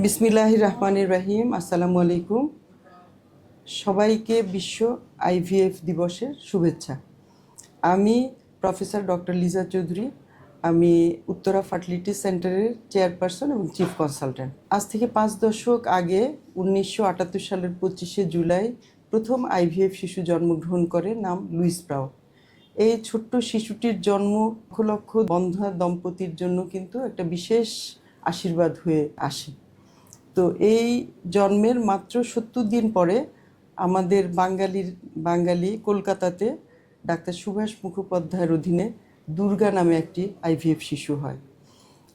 বিসমিল্লাহির রহমানির রহিম। আসসালামু আলাইকুম। সবাইকে বিশ্ব আইভিএফ দিবসের শুভেচ্ছা। আমি প্রফেসর ডক্টর লিজা চৌধুরী। আমি উত্তরা ফার্টিলিটি সেন্টারের চেয়ারপারসন এবং চিফ কনসালটেন্ট। আজ থেকে 5 দশক আগে 1978 সালের 25শে জুলাই প্রথম আইভিএফ শিশু জন্মগ্রহণ করে, নাম লুইস ব্রাউ। এই ছোট্ট শিশুটির জন্ম লক্ষ লক্ষ বন্ধা দম্পতির জন্য কিন্তু একটা বিশেষ আশীর্বাদ হয়ে আসে। তো এই জন্মের মাত্র 70 দিন পরে আমাদের বাঙালি কলকাতাতে ডাক্তার সুভাষ মুখোপাধ্যায়ের অধীনে দুর্গা নামে একটি আইভিএফ শিশু হয়।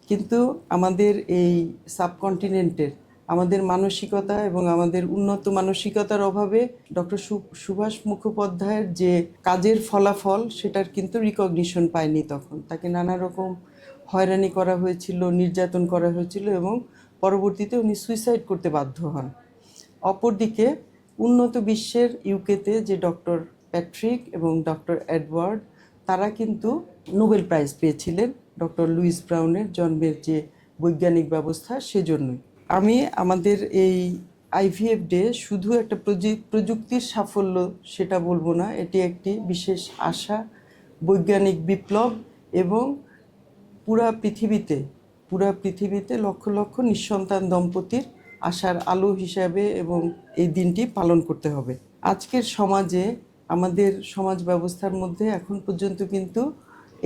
কিন্তু আমাদের এই সাবকন্টিনেন্টের আমাদের মানসিকতা এবং আমাদের উন্নত মানসিকতার অভাবে ডক্টর সুভাষ মুখোপাধ্যায়ের যে কাজের ফলাফল সেটার কিন্তু রিকগনিশন পায়নি। তখন তাকে নানা রকম হয়রানি করা হয়েছিল, নির্যাতন করা হয়েছিল এবং পরবর্তীতে উনি সুইসাইড করতে বাধ্য হন। অপরদিকে উন্নত বিশ্বের ইউকেতে যে ডক্টর প্যাট্রিক এবং ডক্টর এডওয়ার্ড, তারা কিন্তু নোবেল প্রাইজ পেয়েছিলেন ডক্টর লুইস ব্রাউনের জন্মের যে বৈজ্ঞানিক ব্যবস্থা সেজন্যই। আমি আমাদের এই আইভিএফ ডে শুধু একটা প্রযুক্তির সাফল্য সেটা বলবো না, এটি একটি বিশেষ আশা, বৈজ্ঞানিক বিপ্লব এবং পুরা পৃথিবীতে লক্ষ লক্ষ নিঃসন্তান দম্পতির আশার আলো হিসাবে এবং এই দিনটি পালন করতে হবে। আজকের সমাজে আমাদের সমাজ ব্যবস্থার মধ্যে এখন পর্যন্ত কিন্তু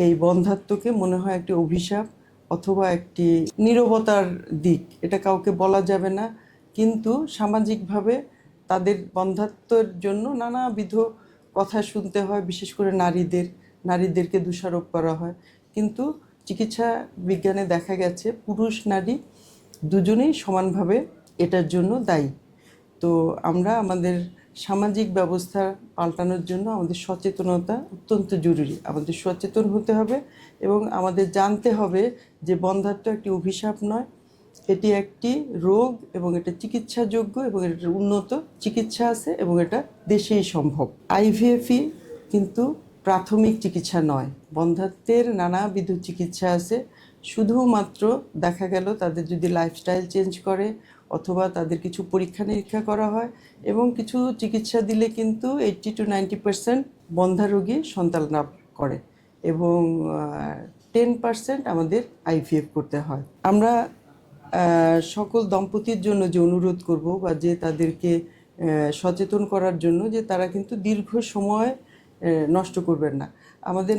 এই বন্ধ্যাত্বকে মনে হয় একটি অভিশাপ অথবা একটি নীরবতার দিক, এটা কাউকে বলা যাবে না। কিন্তু সামাজিকভাবে তাদের বন্ধ্যাত্বের জন্য নানাবিধ কথা শুনতে হয়, বিশেষ করে নারীদেরকে দোষারোপ করা হয়। কিন্তু চিকিৎসা বিজ্ঞানে দেখা গেছে পুরুষ নারী দুজনেই সমানভাবে এটার জন্য দায়ী। তো আমরা আমাদের সামাজিক ব্যবস্থা পাল্টানোর জন্য আমাদের সচেতনতা অত্যন্ত জরুরি। আমাদের সচেতন হতে হবে এবং আমাদের জানতে হবে যে বন্ধ্যাত্ব একটি অভিশাপ নয়, এটি একটি রোগ এবং এটা চিকিৎসাযোগ্য এবং এটার উন্নত চিকিৎসা আছে এবং এটা দেশেই সম্ভব। আইভিএফই কিন্তু প্রাথমিক চিকিৎসা নয়, বন্ধ্যাত্বের নানাবিধ চিকিৎসা আছে। শুধুমাত্র দেখা গেল তাদের যদি লাইফস্টাইল চেঞ্জ করে অথবা তাদের কিছু পরীক্ষা নিরীক্ষা করা হয় এবং কিছু চিকিৎসা দিলে কিন্তু 80 to 90% বন্ধ্যা রোগী সন্তান লাভ করে এবং 10% আমাদের আইভিএফ করতে হয়। আমরা সকল দম্পতির জন্য যে অনুরোধ করব বা যে তাদেরকে সচেতন করার জন্য যে তারা কিন্তু দীর্ঘ সময় নষ্ট করবেন না। আমাদের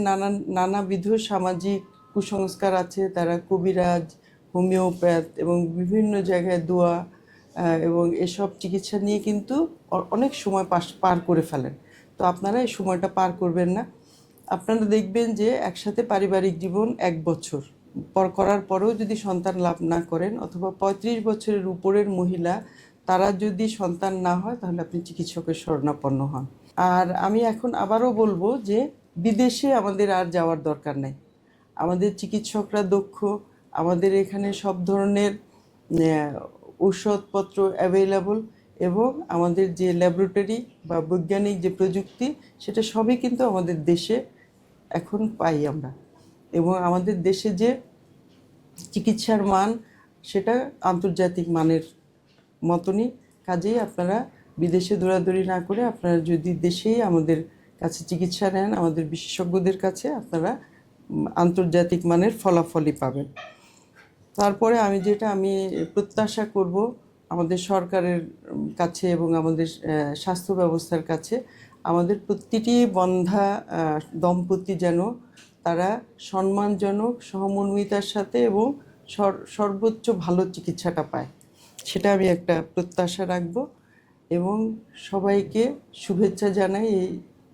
নানাবিধ সামাজিক কুসংস্কার আছে, তারা কবিরাজ, হোমিওপ্যাথ এবং বিভিন্ন জায়গায় দোয়া এবং এসব চিকিৎসা নিয়ে কিন্তু অনেক সময় পার করে ফেলেন। তো আপনারা এই সময়টা পার করবেন না। আপনারা দেখবেন যে একসাথে পারিবারিক জীবন 1 বছর করার পরেও যদি সন্তান লাভ না করেন অথবা 35 বছরের উপরের মহিলা তারা যদি সন্তান না হয় তাহলে আপনি চিকিৎসকের শরণাপন্ন হন। আর আমি এখন আবারও বলবো যে বিদেশে আমাদের আর যাওয়ার দরকার নেই। আমাদের চিকিৎসকরা দক্ষ, আমাদের এখানে সব ধরনের ঔষধপত্র অ্যাভেলেবল এবং আমাদের যে ল্যাবরেটরি বা বৈজ্ঞানিক যে প্রযুক্তি সেটা সবই কিন্তু আমাদের দেশে এখন পাই আমরা। এবং আমাদের দেশে যে চিকিৎসার মান সেটা আন্তর্জাতিক মানের মতনই। কাজেই আপনারা বিদেশে দৌড়াদৌড়ি না করে আপনারা যদি দেশেই আমাদের কাছে চিকিৎসা নেন, আমাদের বিশেষজ্ঞদের কাছে, আপনারা আন্তর্জাতিক মানের ফলাফলই পাবেন। তারপরে আমি প্রত্যাশা করব আমাদের সরকারের কাছে এবং আমাদের স্বাস্থ্য ব্যবস্থার কাছে, আমাদের প্রতিটি বন্ধ্যা দম্পতি যেন তারা সম্মানজনক সহমর্মিতার সাথে এবং সর্বোচ্চ ভালো চিকিৎসাটা পায়, সেটা আমি একটা প্রত্যাশা রাখব। এবং সবাইকে শুভেচ্ছা জানাই এই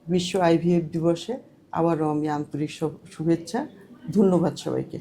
বিশ্ব আইভিএফ দিবসে। আবারও আমি আন্তরিক শুভেচ্ছা, ধন্যবাদ সবাইকে।